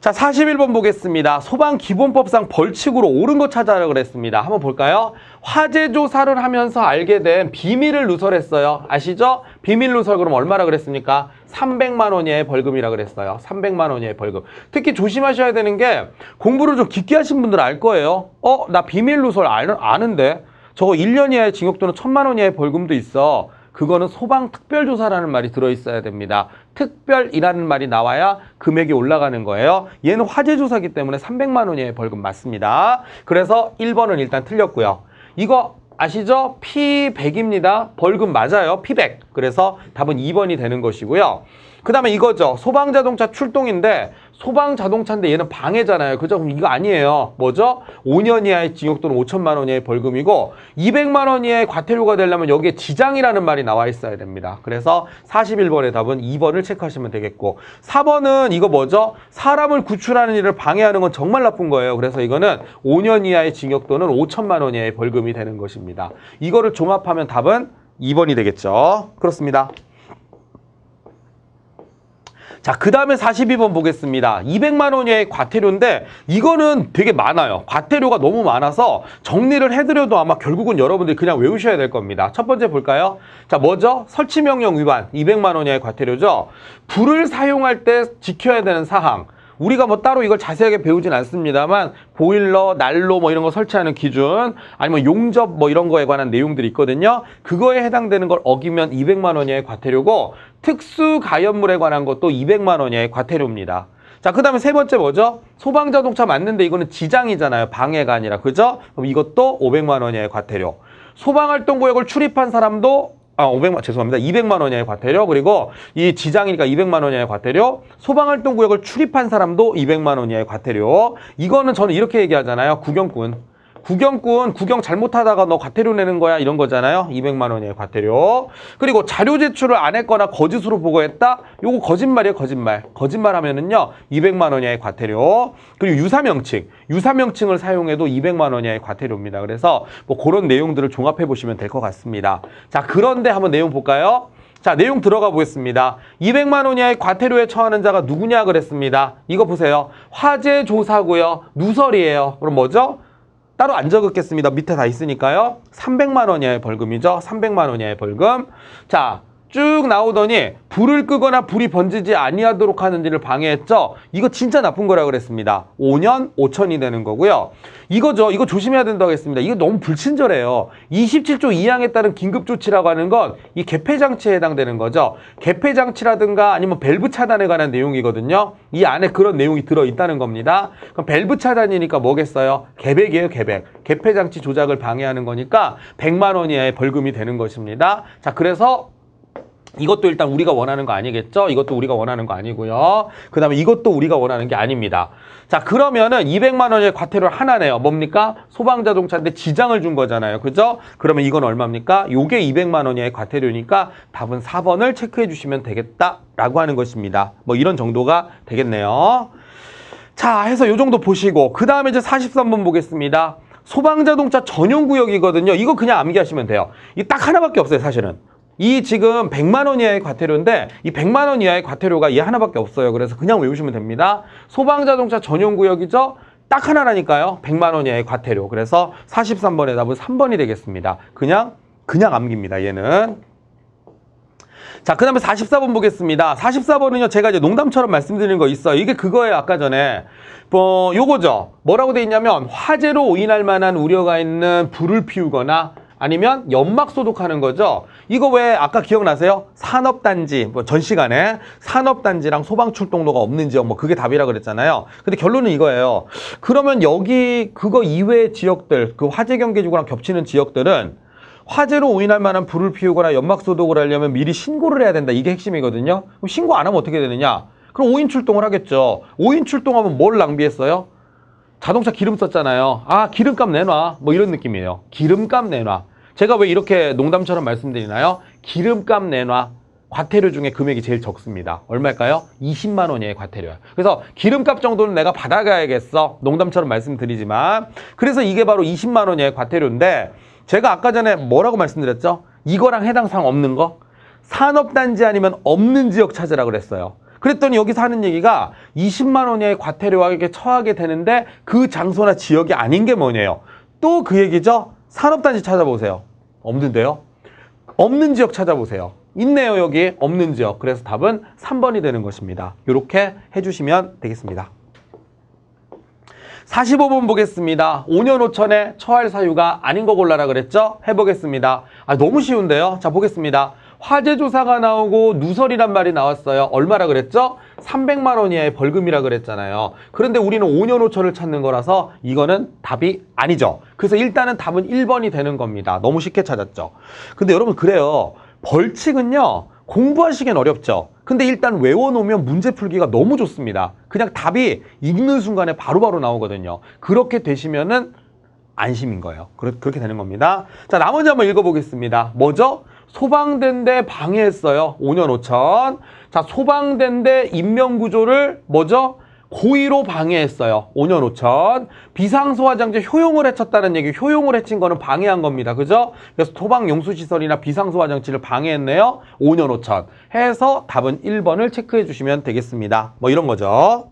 자, 41번 보겠습니다. 소방기본법상 벌칙으로 옳은 거 찾아라 그랬습니다. 한번 볼까요? 화재 조사를 하면서 알게 된 비밀을 누설했어요. 아시죠? 비밀 누설 그럼 얼마라 그랬습니까? 300만 원 이하의 벌금이라 그랬어요. 300만 원 이하의 벌금. 특히 조심하셔야 되는 게 공부를 좀 깊게 하신 분들은 알 거예요. 나 비밀 누설 아는데 저거 1년 이하의 징역 또는 1000만 원 이하의 벌금도 있어. 그거는 소방특별조사라는 말이 들어있어야 됩니다. 특별이라는 말이 나와야 금액이 올라가는 거예요. 얘는 화재조사기 때문에 300만 원 이하의 벌금 맞습니다. 그래서 1번은 일단 틀렸고요. 이거 아시죠? P100입니다. 벌금 맞아요. P100. 그래서 답은 2번이 되는 것이고요. 그 다음에 이거죠. 소방자동차 출동인데 소방자동차인데 얘는 방해잖아요. 그죠? 그럼 이거 아니에요. 뭐죠? 5년 이하의 징역 또는 5천만 원 이하의 벌금이고 200만 원 이하의 과태료가 되려면 여기에 지장이라는 말이 나와 있어야 됩니다. 그래서 41번의 답은 2번을 체크하시면 되겠고 4번은 이거 뭐죠? 사람을 구출하는 일을 방해하는 건 정말 나쁜 거예요. 그래서 이거는 5년 이하의 징역 또는 5천만 원 이하의 벌금이 되는 것입니다. 이거를 종합하면 답은 2번이 되겠죠. 그렇습니다. 자, 그 다음에 42번 보겠습니다. 200만 원 이하의 과태료인데 이거는 되게 많아요. 과태료가 너무 많아서 정리를 해드려도 아마 결국은 여러분들이 그냥 외우셔야 될 겁니다. 첫 번째 볼까요? 자, 뭐죠? 설치명령 위반 200만 원 이하의 과태료죠. 불을 사용할 때 지켜야 되는 사항. 우리가 뭐 따로 이걸 자세하게 배우진 않습니다만 보일러, 난로 뭐 이런 거 설치하는 기준 아니면 용접 뭐 이런 거에 관한 내용들이 있거든요. 그거에 해당되는 걸 어기면 200만 원 이하의 과태료고 특수 가연물에 관한 것도 200만 원 이하의 과태료입니다. 자, 그 다음에 세 번째 뭐죠? 소방자동차 맞는데 이거는 지장이잖아요. 방해가 아니라. 그죠? 그럼 이것도 500만 원 이하의 과태료. 소방활동구역을 출입한 사람도 200만 원 이하의 과태료. 그리고 이 지장이니까 200만 원 이하의 과태료. 소방활동구역을 출입한 사람도 200만 원 이하의 과태료. 이거는 저는 이렇게 얘기하잖아요. 구경 잘못하다가 너 과태료 내는 거야 이런 거잖아요. 200만 원 이하의 과태료. 그리고 자료 제출을 안 했거나 거짓으로 보고했다. 요거 거짓말이에요. 거짓말 하면은요 200만 원 이하의 과태료. 그리고 유사명칭을 사용해도 200만 원 이하의 과태료입니다. 그래서 뭐 그런 내용들을 종합해 보시면 될 것 같습니다. 자, 그런데 한번 내용 볼까요? 자, 내용 들어가 보겠습니다. 200만 원 이하의 과태료에 처하는 자가 누구냐 그랬습니다. 이거 보세요. 화재 조사고요. 누설이에요. 그럼 뭐죠? 따로 안 적었겠습니다. 밑에 다 있으니까요. 300만 원 이하의 벌금이죠. 300만 원 이하의 벌금. 자, 쭉 나오더니 불을 끄거나 불이 번지지 아니하도록 하는 일을 방해했죠. 이거 진짜 나쁜 거라 그랬습니다. 5년 5천이 되는 거고요. 이거죠. 이거 조심해야 된다고 했습니다. 이거 너무 불친절해요. 27조 2항에 따른 긴급조치라고 하는 건 이 개폐장치에 해당되는 거죠. 개폐장치라든가 아니면 밸브 차단에 관한 내용이거든요. 이 안에 그런 내용이 들어있다는 겁니다. 그럼 밸브 차단이니까 뭐겠어요? 개백이에요, 개백. 개폐장치 조작을 방해하는 거니까 100만 원 이하의 벌금이 되는 것입니다. 자, 그래서 이것도 일단 우리가 원하는 거 아니겠죠? 이것도 우리가 원하는 거 아니고요. 그 다음에 이것도 우리가 원하는 게 아닙니다. 자, 그러면은 200만 원의 과태료를 하나 내요. 뭡니까? 소방자동차인데 지장을 준 거잖아요. 그죠? 그러면 이건 얼마입니까? 요게 200만 원의 과태료니까 답은 4번을 체크해 주시면 되겠다라고 하는 것입니다. 뭐 이런 정도가 되겠네요. 자, 해서 요 정도 보시고 그 다음에 이제 43번 보겠습니다. 소방자동차 전용구역이거든요. 이거 그냥 암기하시면 돼요. 이 딱 하나밖에 없어요, 사실은. 이 지금 100만 원 이하의 과태료인데 이 100만 원 이하의 과태료가 이 하나밖에 없어요. 그래서 그냥 외우시면 됩니다. 소방자동차 전용구역이죠. 딱 하나라니까요. 100만 원 이하의 과태료. 그래서 43번의 답은 3번이 되겠습니다. 그냥 암기입니다. 얘는. 자, 그 다음에 44번 보겠습니다. 44번은요, 제가 이제 농담처럼 말씀드리는 거 있어요. 이게 그거예요, 아까 전에. 요거죠. 뭐라고 돼 있냐면, 화재로 오인할 만한 우려가 있는 불을 피우거나 아니면 연막 소독하는 거죠. 이거 왜 아까 기억나세요? 산업단지, 뭐 전 시간에 산업단지랑 소방출동로가 없는 지역, 뭐 그게 답이라 그랬잖아요. 근데 결론은 이거예요. 그러면 여기 그거 이외의 지역들, 그 화재 경계지구랑 겹치는 지역들은 화재로 오인할 만한 불을 피우거나 연막 소독을 하려면 미리 신고를 해야 된다. 이게 핵심이거든요. 그럼 신고 안 하면 어떻게 되느냐? 그럼 5인 출동을 하겠죠. 5인 출동하면 뭘 낭비했어요? 자동차 기름 썼잖아요. 아, 기름값 내놔. 뭐 이런 느낌이에요. 기름값 내놔. 제가 왜 이렇게 농담처럼 말씀드리나요? 기름값 내놔. 과태료 중에 금액이 제일 적습니다. 얼마일까요? 20만 원이에요, 과태료야. 그래서 기름값 정도는 내가 받아가야겠어. 농담처럼 말씀드리지만. 그래서 이게 바로 20만 원이에요, 과태료인데 제가 아까 전에 뭐라고 말씀드렸죠? 이거랑 해당 사항 없는 거? 산업단지 아니면 없는 지역 찾으라 그랬어요. 그랬더니 여기서 하는 얘기가 20만 원 이하의 과태료에 처하게 되는데 그 장소나 지역이 아닌 게 뭐냐요? 또 그 얘기죠? 산업단지 찾아보세요. 없는데요? 없는 지역 찾아보세요. 있네요, 여기. 없는 지역. 그래서 답은 3번이 되는 것입니다. 이렇게 해주시면 되겠습니다. 45번 보겠습니다. 5년 5천에 처할 사유가 아닌 거 골라라 그랬죠? 해보겠습니다. 너무 쉬운데요? 자, 보겠습니다. 화재조사가 나오고 누설이란 말이 나왔어요. 얼마라 그랬죠? 300만 원 이하의 벌금이라 그랬잖아요. 그런데 우리는 5년 5천을 찾는 거라서 이거는 답이 아니죠. 그래서 일단은 답은 1번이 되는 겁니다. 너무 쉽게 찾았죠. 근데 여러분 그래요. 벌칙은요. 공부하시기엔 어렵죠. 근데 일단 외워놓으면 문제 풀기가 너무 좋습니다. 그냥 답이 읽는 순간에 바로바로 나오거든요. 그렇게 되시면은 안심인 거예요. 그렇게 되는 겁니다. 자, 나머지 한번 읽어보겠습니다. 뭐죠? 소방된 데 방해했어요. 5년 5천. 자, 소방된 데 인명구조를 뭐죠? 고의로 방해했어요. 5년 5천. 비상소화장치 효용을 해쳤다는 얘기. 효용을 해친 거는 방해한 겁니다. 그죠? 그래서 소방용수시설이나 비상소화장치를 방해했네요. 5년 5천. 해서 답은 1번을 체크해 주시면 되겠습니다. 뭐 이런 거죠.